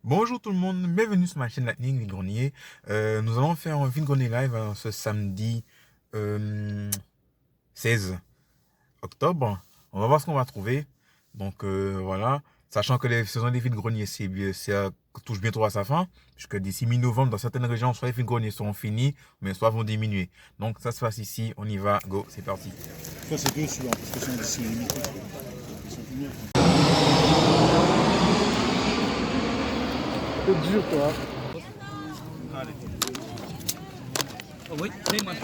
Bonjour tout le monde, bienvenue sur ma chaîne Lightning Vide-Grenier. Nous allons faire un Vide-Grenier live ce samedi euh, 16 octobre. On va voir ce qu'on va trouver. Donc voilà, sachant que les saisons des Vide-Greniers touche bientôt à sa fin, puisque d'ici mi-novembre, dans certaines régions, soit les Vide-Greniers seront finis, mais soit vont diminuer. Donc ça se passe ici, on y va, go, c'est parti. Ça c'est deux celui-là, parce que c'est un dessin limité. Ils sont plus mieux. C'est dur toi. Allez. Oui, c'est moi.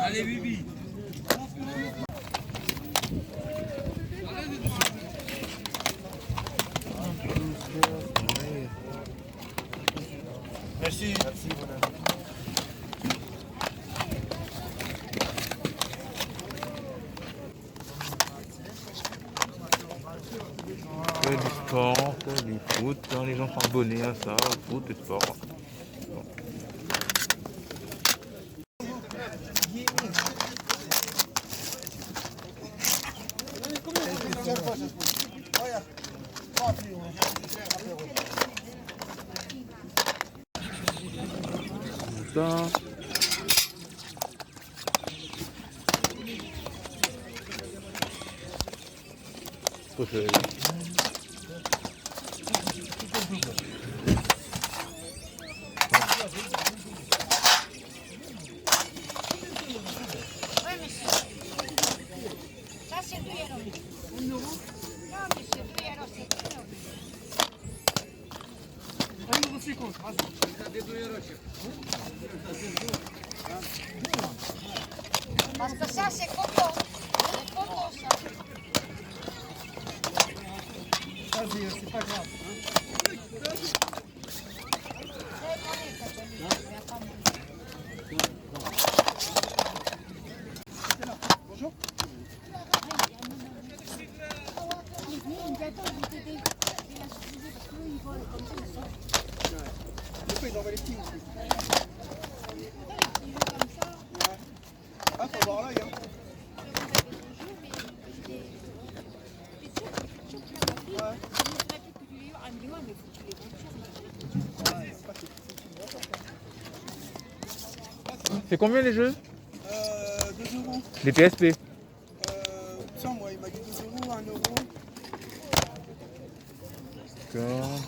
Allez, Bibi. Merci. Merci, mon ami. Que du sport, que du foot, les gens sont abonnés à ça, foot et sport. Ça. Oui, monsieur. Ça, c'est 2 euros. 1 euro? Non, monsieur, 2 euros, c'est 2 euros. Parce que ça, c'est coco. C'est coco, ça. Vas-y, c'est pas grave. Bonjour. Des fois, ils envoient les petits aussi. Ah, faut voir l'œil, hein. Ouais. C'est combien les jeux? 2 euros. Les PSP. Tiens, moi, il m'a dit 2 euros, 1 euro. D'accord.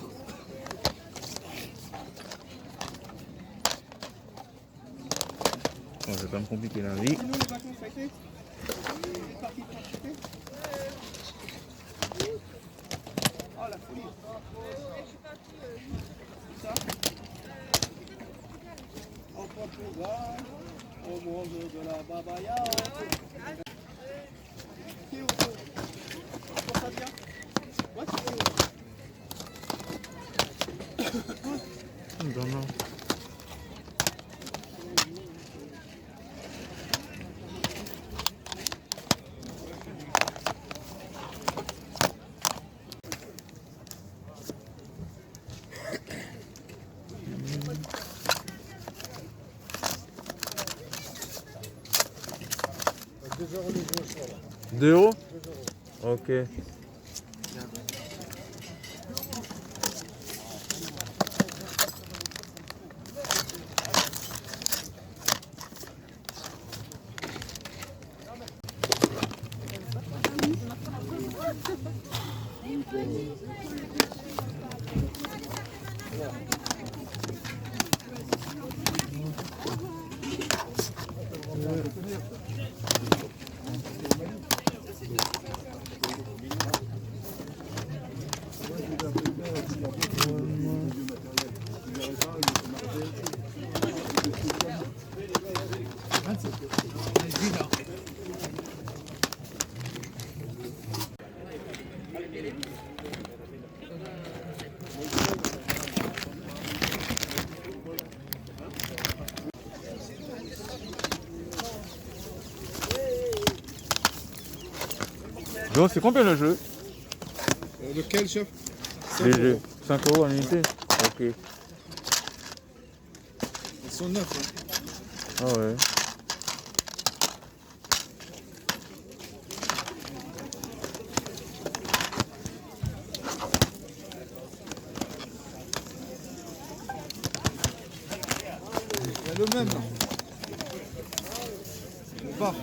Bon, je vais pas me compliquer la vie. Sinon, les vacances, ça a été? Il est parti pour acheter. Oh, la folie. Ça en Portugal, au monde de la babaya. Qui est au fond? Pour ça bien? Ouais, c'est Non, non. €2 les jeux, ça, là. 2 euros? 2 euros. Ok. Donc c'est combien le jeu? Lequel, chef? Les jeux 5 euros en unité. Ok. Ils sont neufs, hein. Ah ouais. même là. Pas.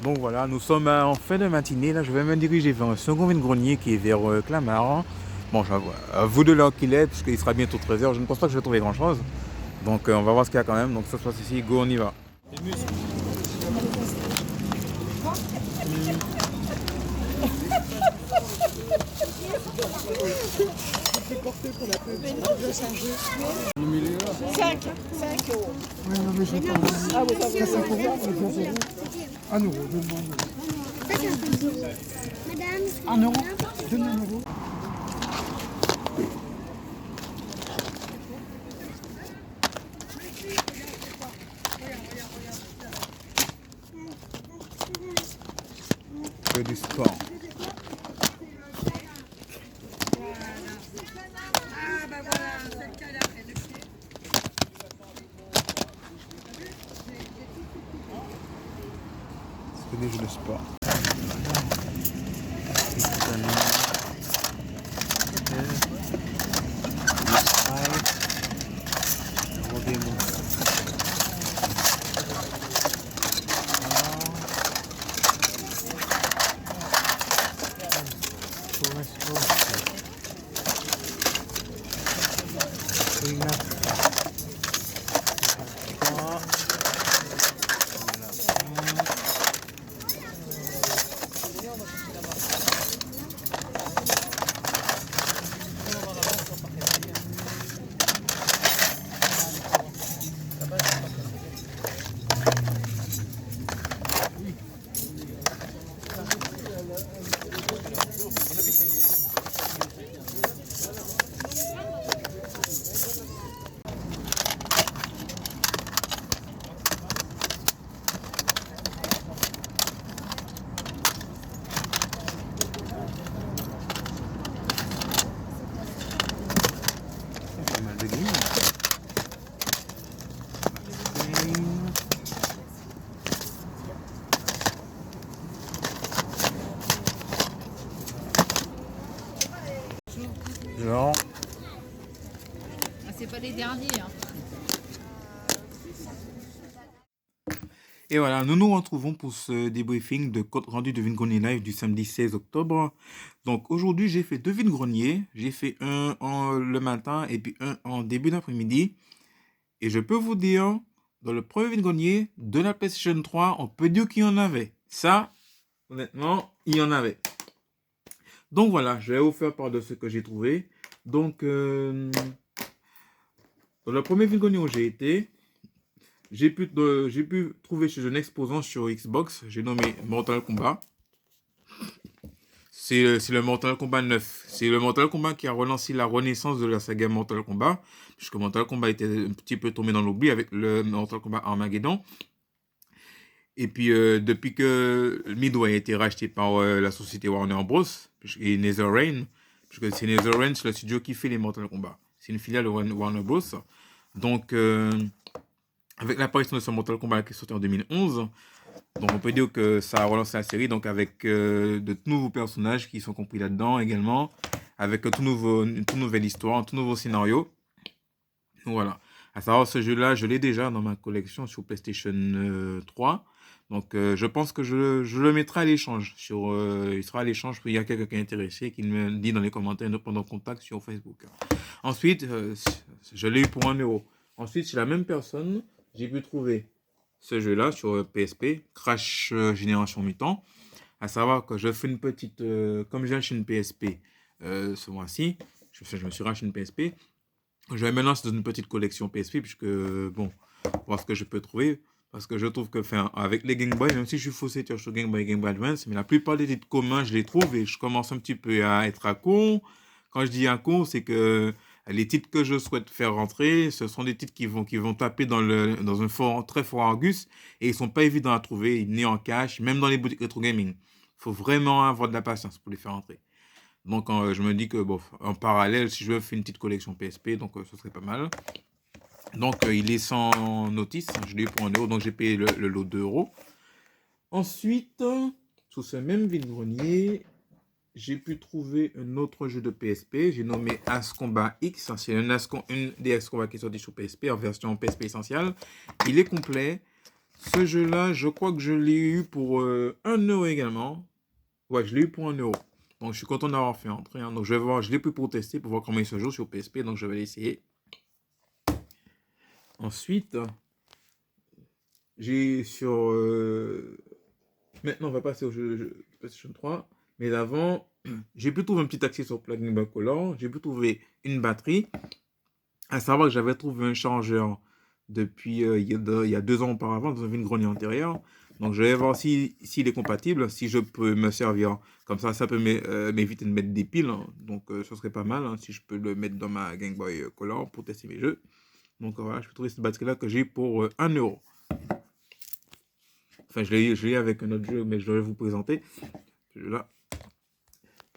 Donc voilà, nous sommes en fin de matinée. Là, je vais me diriger vers un second vide-grenier qui est vers Clamart. Bon, à vous de l'heure qu'il est, puisqu'il sera bientôt 13h. Je ne pense pas que je vais trouver grand-chose. Donc on va voir ce qu'il y a quand même. Donc ça se passe ici, go, on y va. Un euro, donne-moi un euro. Ça, c'est un peu dur. Madame, Un euro, donne-moi un euro. Que du sport. C'est des jeux de sport. Non. C'est pas les derniers. Hein. Et voilà, nous nous retrouvons pour ce débriefing de compte rendu de vide-grenier live du samedi 16 octobre. Donc aujourd'hui, j'ai fait 2 vide-greniers. J'ai fait un le matin et puis un en début d'après-midi. Et je peux vous dire, dans le premier vide-grenier de la PlayStation 3, on peut dire qu'il y en avait. Ça, honnêtement, il y en avait. Donc voilà, je vais vous faire part de ce que j'ai trouvé. Donc, dans le premier vide-grenier où j'ai été, j'ai pu trouver chez un exposant sur Xbox, j'ai nommé Mortal Kombat. C'est le Mortal Kombat 9. C'est le Mortal Kombat qui a relancé la renaissance de la saga Mortal Kombat, puisque Mortal Kombat était un petit peu tombé dans l'oubli avec le Mortal Kombat Armageddon. Et puis, depuis que Midway a été racheté par la société Warner Bros. Et NetherRealm, puisque c'est NetherRealm, c'est le studio qui fait les Mortal Kombat. C'est une filiale de Warner Bros. Donc, avec l'apparition de ce Mortal Kombat qui est sorti en 2011, donc on peut dire que ça a relancé la série, donc avec de tout nouveaux personnages qui sont compris là-dedans également, avec une toute nouvelle histoire, un tout nouveau scénario. Donc voilà. À savoir, ce jeu-là, je l'ai déjà dans ma collection sur PlayStation 3. Donc je pense que je le mettrai à l'échange. Il sera à l'échange, il y a quelqu'un qui est intéressé, qui me dit dans les commentaires, nous prenons contact sur Facebook. Ensuite, je l'ai eu pour 1 euro. Ensuite, chez la même personne, j'ai pu trouver ce jeu-là sur PSP, Crash Génération Mutant. À savoir que je fais une petite... comme j'ai acheté une PSP ce mois-ci, je me suis racheté une PSP. Je vais me lancer dans une petite collection PSP, puisque, bon, voir ce que je peux trouver. Parce que je trouve que, avec les Game Boy, même si je suis faussé sur Game Boy et Game Boy Advance, mais la plupart des titres communs, je les trouve et je commence un petit peu à être à con. Quand je dis à con, c'est que les titres que je souhaite faire rentrer, ce sont des titres qui vont taper dans un fort, très fort Argus et ils ne sont pas évidents à trouver, ni en cash, même dans les boutiques retro gaming. Il faut vraiment avoir de la patience pour les faire rentrer. Donc je me dis que bon, en parallèle, si je veux faire une petite collection PSP, donc ce serait pas mal. Donc il est sans notice, je l'ai eu pour 1 euro, donc j'ai payé le lot de 2 euros. Ensuite, sous ce même vide-grenier, j'ai pu trouver un autre jeu de PSP, j'ai nommé As Combat X, c'est une des As Combat qui est sorti sur PSP en version PSP essentielle. Il est complet. Ce jeu-là, je crois que je l'ai eu pour 1 euro également. Ouais, je l'ai eu pour 1 euro. Donc je suis content d'avoir fait entrer. Hein. Donc je vais voir, je l'ai pris pour tester, pour voir comment il se joue sur PSP, donc je vais l'essayer. Ensuite, j'ai sur... Maintenant, on va passer au jeu PlayStation 3. Mais avant, j'ai pu trouver un petit accès sur Plug Game Color. J'ai pu trouver une batterie. À savoir que j'avais trouvé un chargeur depuis il y a 2 ans auparavant dans une grenier antérieure. Donc je vais voir s'il est compatible, si je peux me servir. Comme ça peut m'éviter de mettre des piles. Hein. Donc ce serait pas mal hein, si je peux le mettre dans ma Game Boy Color pour tester mes jeux. Donc voilà, je peux trouver cette batterie-là que j'ai pour 1 euro. Enfin, je l'ai avec un autre jeu, mais je vais vous présenter. Ce jeu-là.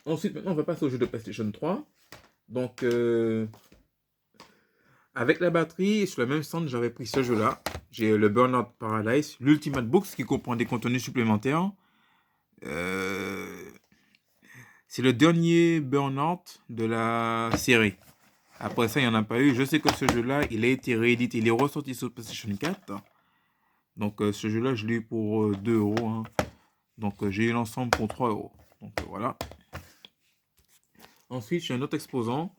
Ensuite, maintenant, on va passer au jeu de PlayStation 3. Donc, avec la batterie, sur le même stand, j'avais pris ce jeu-là. J'ai le Burnout Paradise, l'Ultimate Box, qui comprend des contenus supplémentaires. C'est le dernier Burnout de la série. Après ça, il n'y en a pas eu. Je sais que ce jeu-là, il a été réédité. Il est ressorti sur PlayStation 4. Donc, ce jeu-là, je l'ai eu pour 2 euros. Hein. Donc, j'ai eu l'ensemble pour 3 euros. Donc, voilà. Ensuite, j'ai un autre exposant.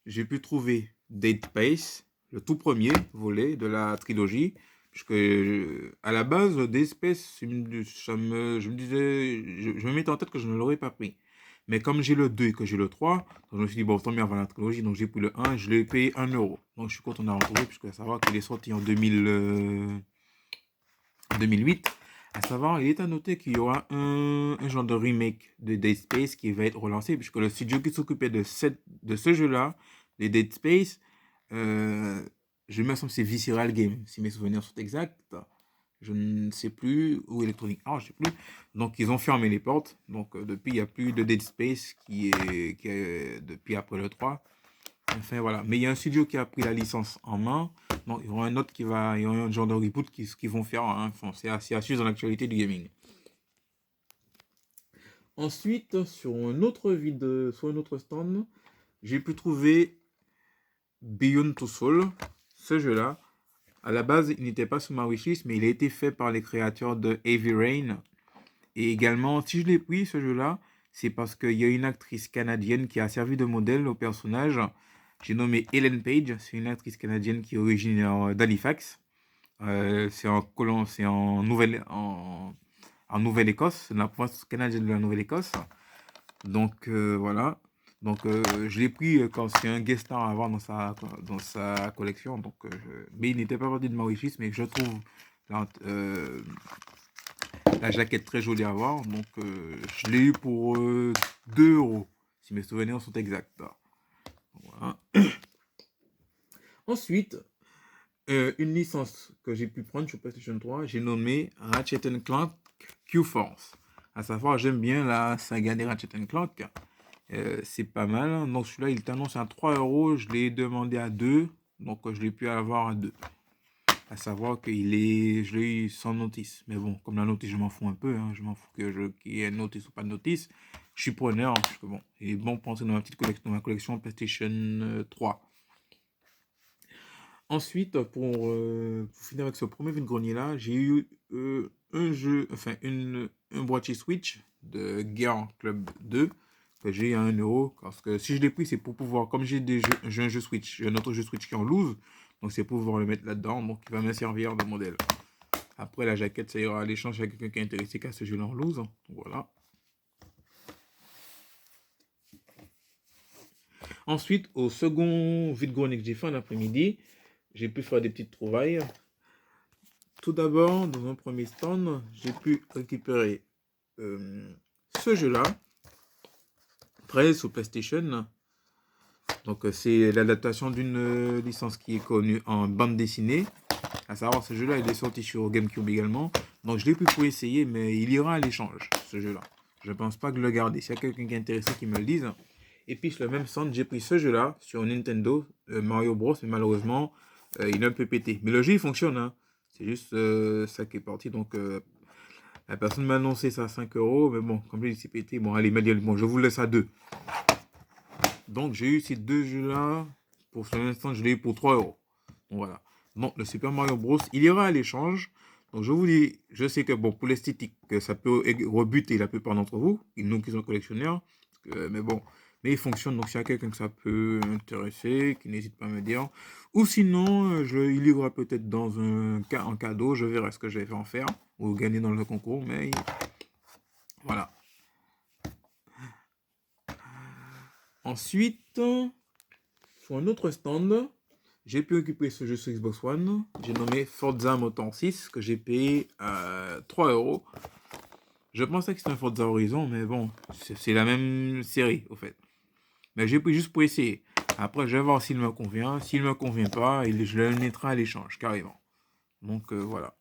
J'ai pu trouver Dead Space, le tout premier volet de la trilogie. Puisque, à la base, Dead Space, je me mettais en tête que je ne l'aurais pas pris. Mais comme j'ai le 2 et que j'ai le 3, donc je me suis dit, bon, tant mieux avant la trilogie. Donc, j'ai pris le 1, je l'ai payé 1 euro. Donc, je suis content d'avoir trouvé, puisque à savoir qu'il est sorti en 2008. À savoir, il est à noter qu'il y aura un genre de remake de Dead Space qui va être relancé, puisque le studio qui s'occupait de ce jeu-là, les Dead Space, je me semble que c'est Visceral Games, si mes souvenirs sont exacts. Je ne sais plus, ou Electronic Arts, je ne sais plus. Donc, ils ont fermé les portes. Donc, depuis, il n'y a plus de Dead Space qui est depuis après le 3. Enfin, voilà. Mais il y a un studio qui a pris la licence en main. Donc, il y aura un autre il y aura un genre de reboot qui vont faire. Hein. Enfin, c'est assez à suivre dans l'actualité du gaming. Ensuite, sur un autre stand, j'ai pu trouver Beyond Two Souls. Ce jeu-là, à la base, il n'était pas sur ma wishlist, mais il a été fait par les créateurs de Heavy Rain. Et également, si je l'ai pris, ce jeu-là, c'est parce qu'il y a une actrice canadienne qui a servi de modèle au personnage. J'ai nommé Ellen Page, c'est une actrice canadienne qui est originaire d'Halifax. C'est en Nouvelle-Écosse, la province canadienne de la Nouvelle-Écosse. Donc voilà. Donc je l'ai pris quand c'est un guest star à avoir dans sa collection. Donc, mais il n'était pas parti de ma wishlist, mais je trouve la jaquette très jolie à voir. Donc je l'ai eu pour 2 euros, si mes souvenirs sont exacts. Voilà. Ensuite, une licence que j'ai pu prendre sur PlayStation 3, j'ai nommé Ratchet & Clank Q-Force. À savoir, j'aime bien la saga des Ratchet & Clank. C'est pas mal. Donc celui-là, il t'annonce à 3 euros. Je l'ai demandé à 2. Donc je l'ai pu avoir à 2. À savoir je l'ai eu sans notice. Mais bon, comme la notice, je m'en fous un peu. Hein. Je m'en fous qu'il y ait une notice ou pas de notice. Je suis preneur. Parce que bon, il est bon penser dans ma collection PlayStation 3. Ensuite, pour finir avec ce premier vide-grenier là, j'ai eu un boîtier Switch de Gear Club 2 que j'ai à 1 euro. Parce que si je l'ai pris, c'est pour pouvoir, comme j'ai un jeu Switch, j'ai un autre jeu Switch qui est en loose, donc c'est pour pouvoir le mettre là-dedans, donc il va me servir de modèle. Après, la jaquette, ça ira à l'échange avec quelqu'un qui est intéressé qu'à ce jeu-là en loose. Donc, voilà. Ensuite, au second vide-grenier que j'ai fait en après-midi, j'ai pu faire des petites trouvailles. Tout d'abord, dans un premier stand, j'ai pu récupérer ce jeu-là, 13 sur PlayStation. Donc, c'est l'adaptation d'une licence qui est connue en bande dessinée. À savoir, ce jeu-là, il est sorti sur GameCube également. Donc, je l'ai pu pour essayer, mais il ira à l'échange, ce jeu-là. Je pense pas que je le garder. S'il y a quelqu'un qui est intéressé, qui me le dise. Et puis, sur le même centre, j'ai pris ce jeu-là sur Nintendo, Mario Bros. Mais malheureusement, il est un peu pété. Mais le jeu, il fonctionne. Hein. C'est juste ça qui est parti. Donc, la personne m'a annoncé ça à 5 euros. Mais bon, comme je l'ai dit, c'est pété. Bon, allez, bon, je vous laisse à 2. Donc, j'ai eu ces deux jeux-là. Pour l'instant, je l'ai eu pour 3 euros. Donc, voilà. Donc, le Super Mario Bros. Il ira à l'échange. Donc, je vous dis, je sais que bon, pour l'esthétique, ça peut rebuter la plupart d'entre vous, nous qui sont collectionneurs. Mais bon, mais il fonctionne. Donc, s'il y a quelqu'un que ça peut intéresser, qui n'hésite pas à me dire. Ou sinon, il y aura peut-être dans un cadeau. Je verrai ce que je vais en faire. Ou gagner dans le concours. Mais voilà. Ensuite, sur un autre stand, j'ai pu récupérer ce jeu sur Xbox One. J'ai nommé Forza Motor 6 que j'ai payé 3 euros. Je pensais que c'était un Forza Horizon, mais bon, c'est la même série au fait. Mais j'ai pris juste pour essayer. Après, je vais voir s'il me convient. S'il ne me convient pas, je le mettrai à l'échange, carrément. Donc voilà.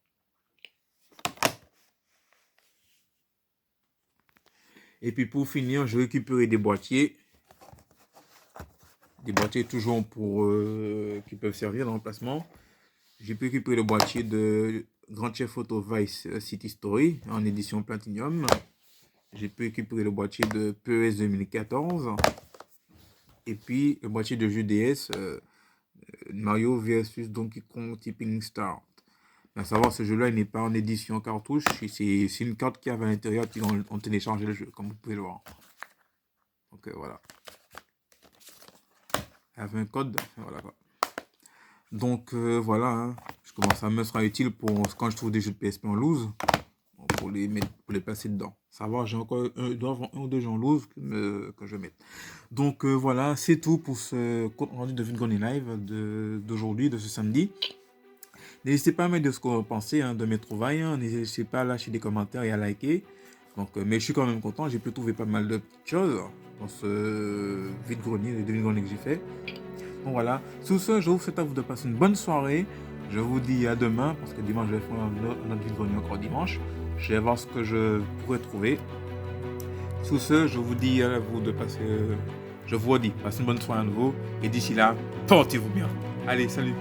Et puis pour finir, je vais récupérer des boîtiers. Des boîtiers toujours pour qui peuvent servir dans l'emplacement. J'ai pu récupérer le boîtier de Grand Theft Auto Vice City Story en édition Platinum. J'ai pu récupérer le boîtier de PES 2014. Et puis le boîtier de jeu DS Mario vs Donkey Kong Tipping Star. À savoir, ce jeu-là, il n'est pas en édition cartouche. C'est une carte qui avait à l'intérieur, puis on télécharge le jeu, comme vous pouvez le voir. Donc voilà. Avec un code, voilà quoi. Donc voilà, hein. Ça me sera utile pour quand je trouve des jeux de PSP en loose, pour les placer dedans. Savoir, j'ai encore un ou deux jeux en loose que je mette. Donc voilà, c'est tout pour ce compte rendu de VidGrony Live d'aujourd'hui, de ce samedi. N'hésitez pas à mettre de ce que vous pensez de mes trouvailles. Hein. N'hésitez pas à lâcher des commentaires et à liker. Donc, mais je suis quand même content. J'ai pu trouver pas mal de petites choses dans ce vide-grenier, les vide-greniers que j'ai fait. Donc voilà. Sous ce, je vous souhaite à vous de passer une bonne soirée. Je vous dis à demain, parce que dimanche, je vais faire un autre vide-grenier encore dimanche. Je vais voir ce que je pourrais trouver. Sous ce, je vous dis à vous de passer... je vous redis, passez une bonne soirée à nouveau. Et d'ici là, portez-vous bien. Allez, salut!